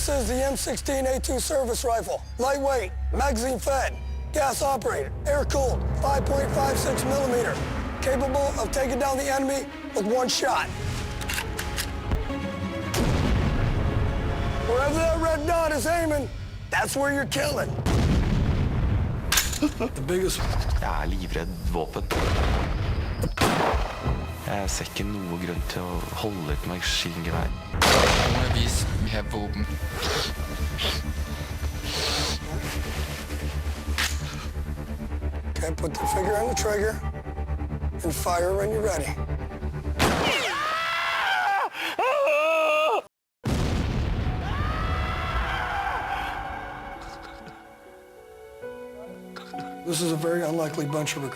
This is the M16A2 service rifle. Lightweight, magazine fed, gas operated, air cooled, 5.56 millimeter. Capable of taking down the enemy with one shot. Wherever that red dot is aiming, that's where you're killing. The biggest... Jeg livredd våpen. Jeg ser ikke noe grunn til å holde et maskingevær. Vi har våpen. Okay, put the finger on the trigger and fire when you're ready. This is a very unlikely bunch of recruits.